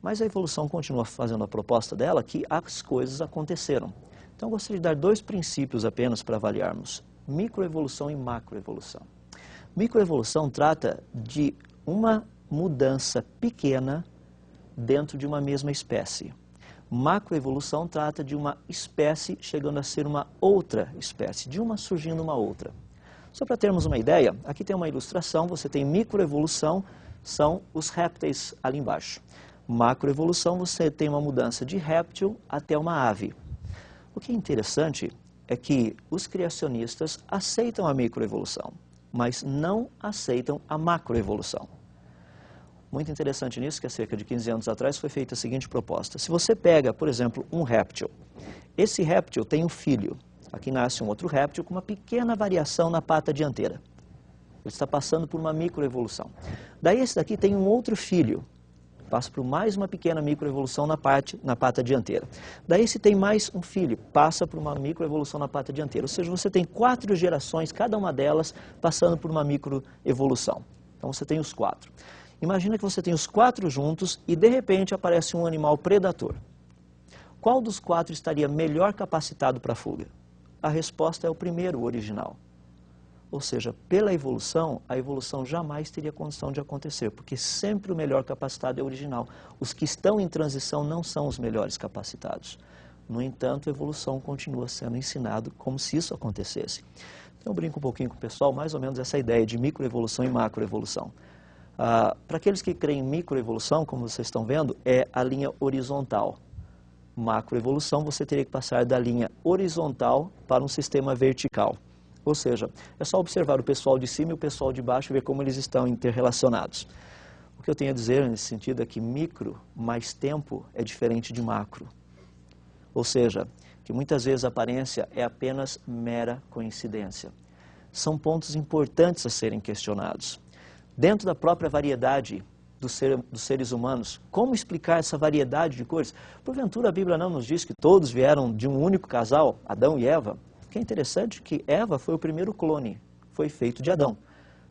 Mas a evolução continua fazendo a proposta dela que as coisas aconteceram. Então eu gostaria de dar dois princípios apenas para avaliarmos: microevolução e macroevolução. Microevolução trata de uma mudança pequena dentro de uma mesma espécie. Macroevolução trata de uma espécie chegando a ser uma outra espécie, de uma surgindo uma outra. Só para termos uma ideia, aqui tem uma ilustração, você tem microevolução, são os répteis ali embaixo. Macroevolução, você tem uma mudança de réptil até uma ave. O que é interessante é que os criacionistas aceitam a microevolução, mas não aceitam a macroevolução. Muito interessante nisso, que há cerca de 15 anos atrás foi feita a seguinte proposta. Se você pega, por exemplo, um réptil, esse réptil tem um filho. Aqui nasce um outro réptil com uma pequena variação na pata dianteira. Ele está passando por uma microevolução. Daí esse daqui tem um outro filho, passa por mais uma pequena microevolução na pata dianteira. Daí esse tem mais um filho, passa por uma microevolução na pata dianteira. Ou seja, você tem 4 gerações, cada uma delas passando por uma microevolução. Então você tem os 4. Imagina que você tem os 4 juntos e de repente aparece um animal predador. Qual dos 4 estaria melhor capacitado para a fuga? A resposta é o primeiro, o original. Ou seja, pela evolução, a evolução jamais teria condição de acontecer, porque sempre o melhor capacitado é o original. Os que estão em transição não são os melhores capacitados. No entanto, a evolução continua sendo ensinada como se isso acontecesse. Então eu brinco um pouquinho com o pessoal, mais ou menos essa ideia de microevolução e macroevolução. Para aqueles que creem em microevolução, como vocês estão vendo, é a linha horizontal. Macroevolução, você teria que passar da linha horizontal para um sistema vertical. Ou seja, é só observar o pessoal de cima e o pessoal de baixo e ver como eles estão interrelacionados. O que eu tenho a dizer nesse sentido é que micro mais tempo é diferente de macro. Ou seja, que muitas vezes a aparência é apenas mera coincidência. São pontos importantes a serem questionados. Dentro da própria variedade dos seres humanos, como explicar essa variedade de cores? Porventura a Bíblia não nos diz que todos vieram de um único casal, Adão e Eva? O que é interessante é que Eva foi o primeiro clone, foi feito de Adão.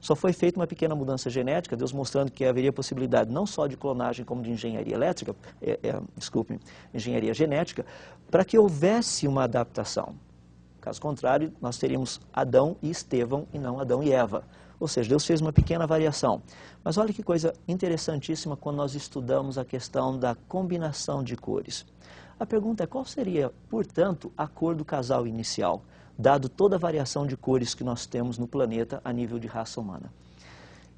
Só foi feita uma pequena mudança genética, Deus mostrando que haveria possibilidade não só de clonagem como de engenharia elétrica, engenharia genética, para que houvesse uma adaptação. Caso contrário, nós teríamos Adão e Estevão e não Adão e Eva. Ou seja, Deus fez uma pequena variação. Mas olha que coisa interessantíssima quando nós estudamos a questão da combinação de cores. A pergunta é qual seria, portanto, a cor do casal inicial, dado toda a variação de cores que nós temos no planeta a nível de raça humana.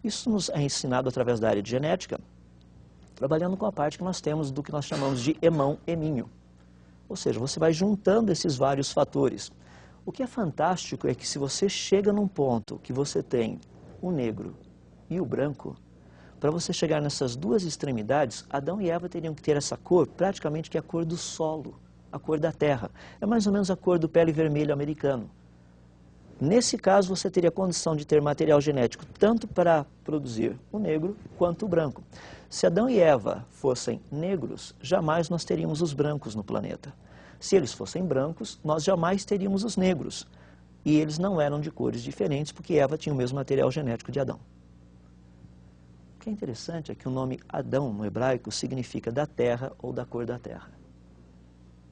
Isso nos é ensinado através da área de genética, trabalhando com a parte que nós temos do que nós chamamos de emão-eminho. Ou seja, você vai juntando esses vários fatores. O que é fantástico é que se você chega num ponto que você tem o negro e o branco, para você chegar nessas duas extremidades, Adão e Eva teriam que ter essa cor, praticamente que é a cor do solo, a cor da terra. É mais ou menos a cor do pele vermelho americano. Nesse caso, você teria condição de ter material genético tanto para produzir o negro quanto o branco. Se Adão e Eva fossem negros, jamais nós teríamos os brancos no planeta. Se eles fossem brancos, nós jamais teríamos os negros. E eles não eram de cores diferentes, porque Eva tinha o mesmo material genético de Adão. O que é interessante é que o nome Adão, no hebraico, significa da terra ou da cor da terra.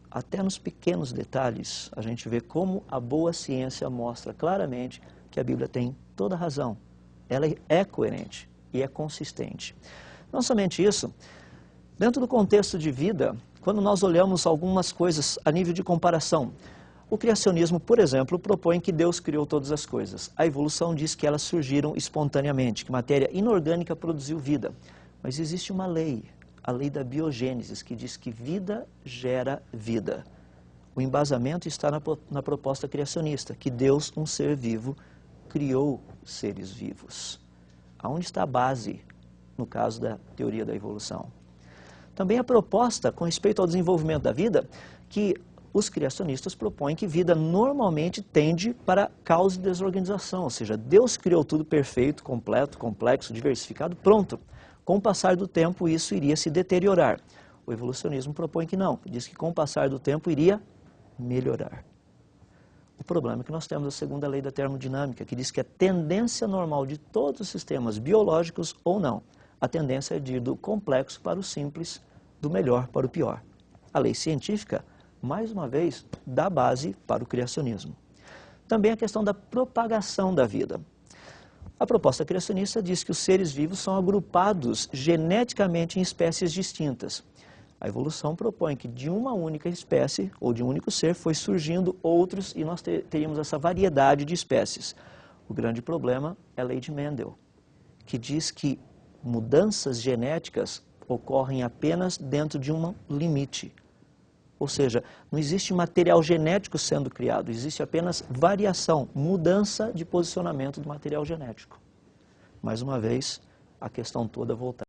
Até nos pequenos detalhes, a gente vê como a boa ciência mostra claramente que a Bíblia tem toda a razão. Ela é coerente e é consistente. Não somente isso, dentro do contexto de vida, quando nós olhamos algumas coisas a nível de comparação, o criacionismo, por exemplo, propõe que Deus criou todas as coisas. A evolução diz que elas surgiram espontaneamente, que matéria inorgânica produziu vida. Mas existe uma lei, a lei da biogênese, que diz que vida gera vida. O embasamento está na proposta criacionista, que Deus, um ser vivo, criou seres vivos. Aonde está a base, no caso da teoria da evolução? Também a proposta com respeito ao desenvolvimento da vida, que os criacionistas propõem que vida normalmente tende para caos e desorganização, ou seja, Deus criou tudo perfeito, completo, complexo, diversificado, pronto. Com o passar do tempo, isso iria se deteriorar. O evolucionismo propõe que não, diz que com o passar do tempo iria melhorar. O problema é que nós temos a segunda lei da termodinâmica, que diz que a tendência normal de todos os sistemas biológicos ou não, a tendência é de ir do complexo para o simples do melhor para o pior. A lei científica, mais uma vez, dá base para o criacionismo. Também a questão da propagação da vida. A proposta criacionista diz que os seres vivos são agrupados geneticamente em espécies distintas. A evolução propõe que de uma única espécie, ou de um único ser, foi surgindo outros e nós teríamos essa variedade de espécies. O grande problema é a lei de Mendel, que diz que mudanças genéticas ocorrem apenas dentro de um limite. Ou seja, não existe material genético sendo criado, existe apenas variação, mudança de posicionamento do material genético. Mais uma vez, a questão toda voltada.